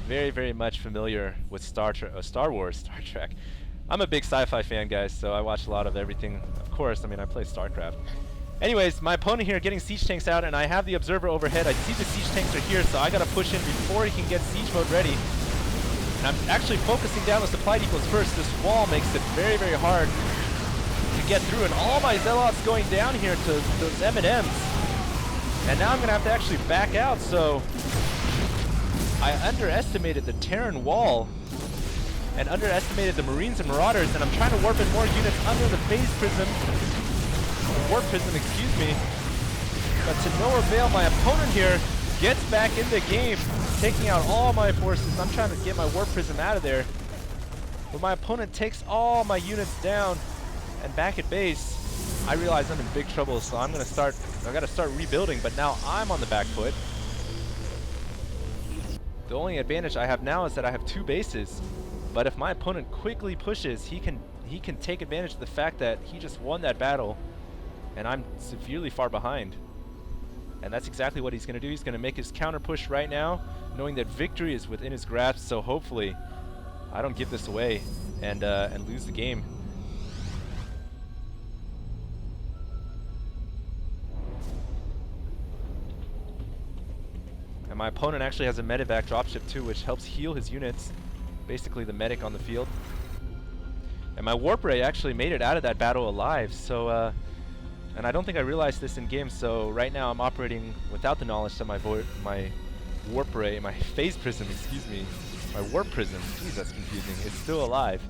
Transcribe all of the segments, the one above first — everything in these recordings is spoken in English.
very, very much familiar with Star Wars, Star Trek. I'm a big sci-fi fan, guys, so I watch a lot of everything. Of course, I mean, I play Starcraft. Anyways, my opponent here getting siege tanks out, and I have the observer overhead. I see the siege tanks are here, so I gotta push in before he can get siege mode ready. And I'm actually focusing down the supply depots first. This wall makes it very, very hard to get through, and all my zealots going down here to those M&Ms. And now I'm gonna have to actually back out, so I underestimated the Terran wall and underestimated the Marines and Marauders, and I'm trying to warp in more units under the phase prism, warp prism, excuse me, but to no avail. My opponent here gets back in the game, taking out all my forces. I'm trying to get my warp prism out of there, but my opponent takes all my units down, and back at base, I realize I'm in big trouble, so I gotta start rebuilding, but now I'm on the back foot. The only advantage I have now is that I have 2 bases, but if my opponent quickly pushes, he can take advantage of the fact that he just won that battle, and I'm severely far behind. And that's exactly what he's going to do. He's going to make his counter push right now, knowing that victory is within his grasp, so hopefully I don't give this away and lose the game. And my opponent actually has a medevac dropship too, which helps heal his units, basically the medic on the field. And my warp ray actually made it out of that battle alive, so and I don't think I realized this in game, so right now I'm operating without the knowledge that my warp ray, my phase prism, excuse me, my warp prism, geez, that's confusing, it's still alive.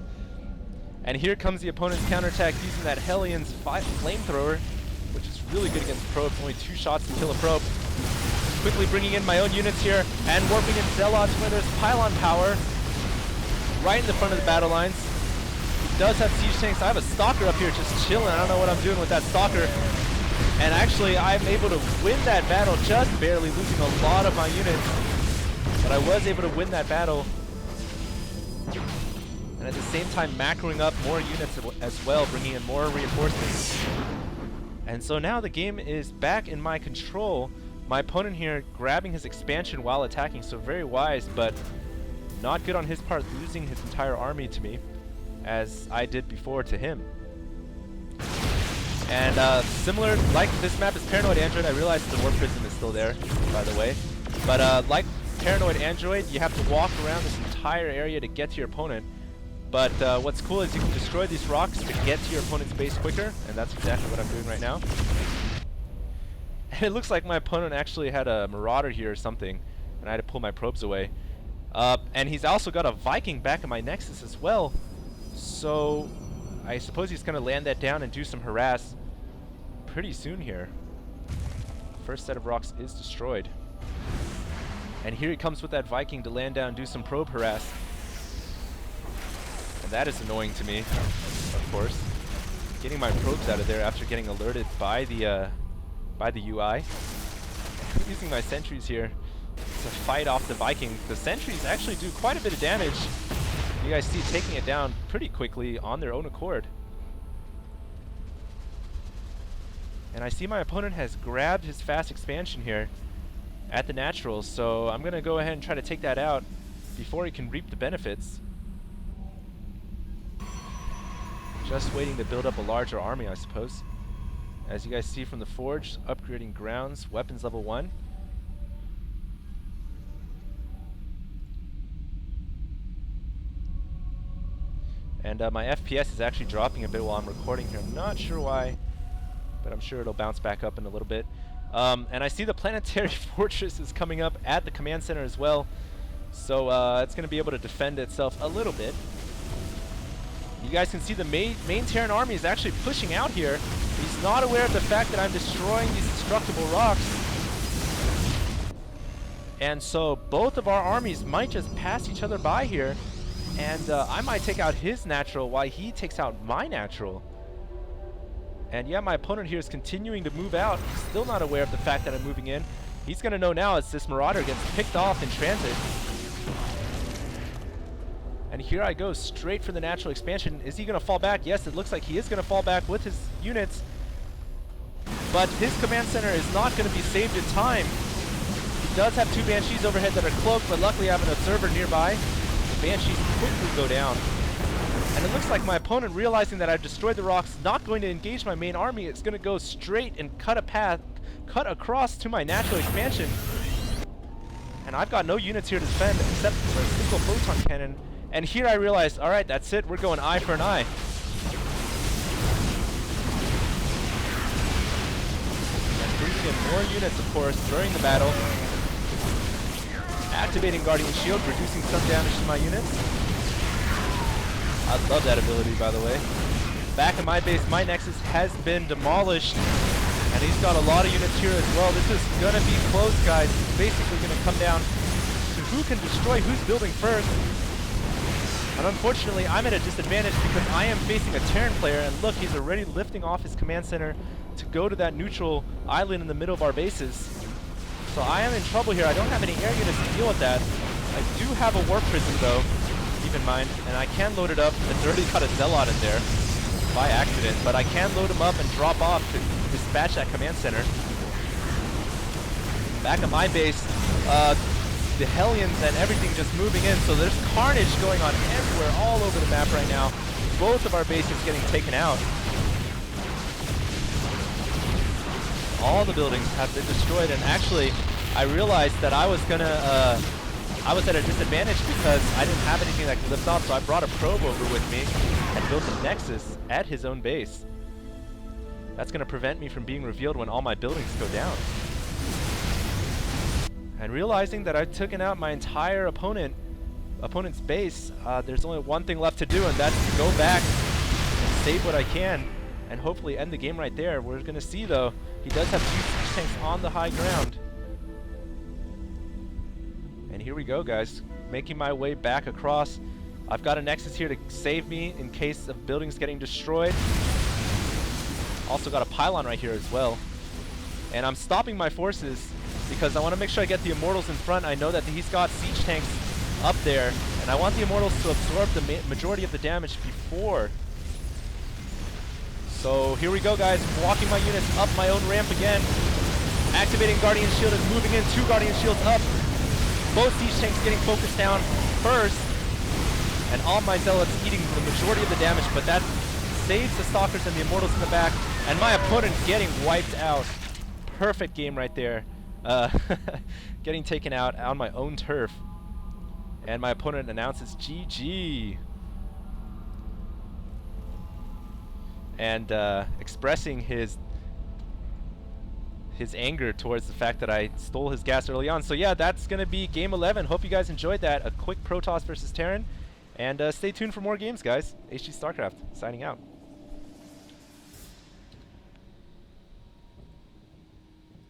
And here comes the opponent's counterattack using that Hellions flamethrower, which is really good against probes, only 2 shots to kill a probe. Quickly bringing in my own units here and warping in Zealots where there's pylon power right in the front of the battle lines. He does have siege tanks. I have a stalker up here just chilling. I don't know what I'm doing with that stalker. And actually, I'm able to win that battle, just barely, losing a lot of my units. But I was able to win that battle. And at the same time, macroing up more units as well, bringing in more reinforcements. And so now the game is back in my control. My opponent here grabbing his expansion while attacking, so very wise, but not good on his part, losing his entire army to me, as I did before to him. And similar, like this map is Paranoid Android. I realize the warp prism is still there, by the way. But like Paranoid Android, you have to walk around this entire area to get to your opponent. But what's cool is you can destroy these rocks to get to your opponent's base quicker, and that's exactly what I'm doing right now. It looks like my opponent actually had a Marauder here or something, and I had to pull my probes away. And he's also got a Viking back in my Nexus as well, so I suppose he's going to land that down and do some harass pretty soon here. First set of rocks is destroyed. And here he comes with that Viking to land down and do some probe harass. And that is annoying to me, of course. Getting my probes out of there after getting alerted by the UI. Using my sentries here to fight off the Viking. The sentries actually do quite a bit of damage. You guys see taking it down pretty quickly on their own accord. And I see my opponent has grabbed his fast expansion here at the naturals, so I'm going to go ahead and try to take that out before he can reap the benefits. Just waiting to build up a larger army, I suppose. As you guys see from the forge, upgrading grounds, weapons level 1. And my FPS is actually dropping a bit while I'm recording here. I'm not sure why, but I'm sure it'll bounce back up in a little bit. And I see the planetary fortress is coming up at the command center as well. So it's going to be able to defend itself a little bit. You guys can see the main Terran army is actually pushing out here. He's not aware of the fact that I'm destroying these destructible rocks. And so both of our armies might just pass each other by here. And I might take out his natural while he takes out my natural. And yeah, my opponent here is continuing to move out. He's still not aware of the fact that I'm moving in. He's going to know now as this Marauder gets picked off in transit. And here I go, straight for the natural expansion. Is he going to fall back? Yes, it looks like he is going to fall back with his units. But his command center is not going to be saved in time. He does have 2 Banshees overhead that are cloaked, but luckily I have an observer nearby. The Banshees quickly go down. And it looks like my opponent, realizing that I've destroyed the rocks, not going to engage my main army. It's going to go straight and cut a path, cut across to my natural expansion. And I've got no units here to defend except for a single photon cannon. And here I realized, alright, that's it. We're going eye for an eye. And bringing in more units, of course, during the battle. Activating Guardian Shield, reducing some damage to my units. I love that ability, by the way. Back in my base, my Nexus has been demolished. And he's got a lot of units here as well. This is going to be close, guys. It's basically going to come down to who can destroy who's building first. And unfortunately, I'm at a disadvantage because I am facing a Terran player. And look, he's already lifting off his command center to go to that neutral island in the middle of our bases. So I am in trouble here. I don't have any air units to deal with that. I do have a Warp Prism, though, keep in mind. And I can load it up. It's already got a Zealot in there by accident. But I can load him up and drop off to dispatch that command center. Back at my base, the Hellions and everything just moving in, so there's carnage going on everywhere, all over the map right now. Both of our bases getting taken out. All the buildings have been destroyed, and actually, I realized that I was at a disadvantage because I didn't have anything that could lift off, so I brought a probe over with me and built a Nexus at his own base. That's going to prevent me from being revealed when all my buildings go down. And realizing that I've taken out my entire opponent's base, there's only one thing left to do, and that's to go back and save what I can and hopefully end the game right there. We're going to see, though, he does have 2 siege tanks on the high ground. And here we go, guys. Making my way back across. I've got a Nexus here to save me in case of buildings getting destroyed. Also got a pylon right here as well. And I'm stopping my forces because I want to make sure I get the Immortals in front. I know that he's got siege tanks up there, and I want the Immortals to absorb the majority of the damage before. So here we go, guys. Walking my units up my own ramp again. Activating Guardian Shield and moving in. 2 Guardian Shields up. Both siege tanks getting focused down first. And all my Zealots eating the majority of the damage, but that saves the Stalkers and the Immortals in the back. And my opponent getting wiped out. Perfect game right there. Getting taken out on my own turf. And my opponent announces GG. And expressing his anger towards the fact that I stole his gas early on. So yeah, that's going to be game 11. Hope you guys enjoyed that. A quick Protoss versus Terran. And stay tuned for more games, guys. HG Starcraft, signing out.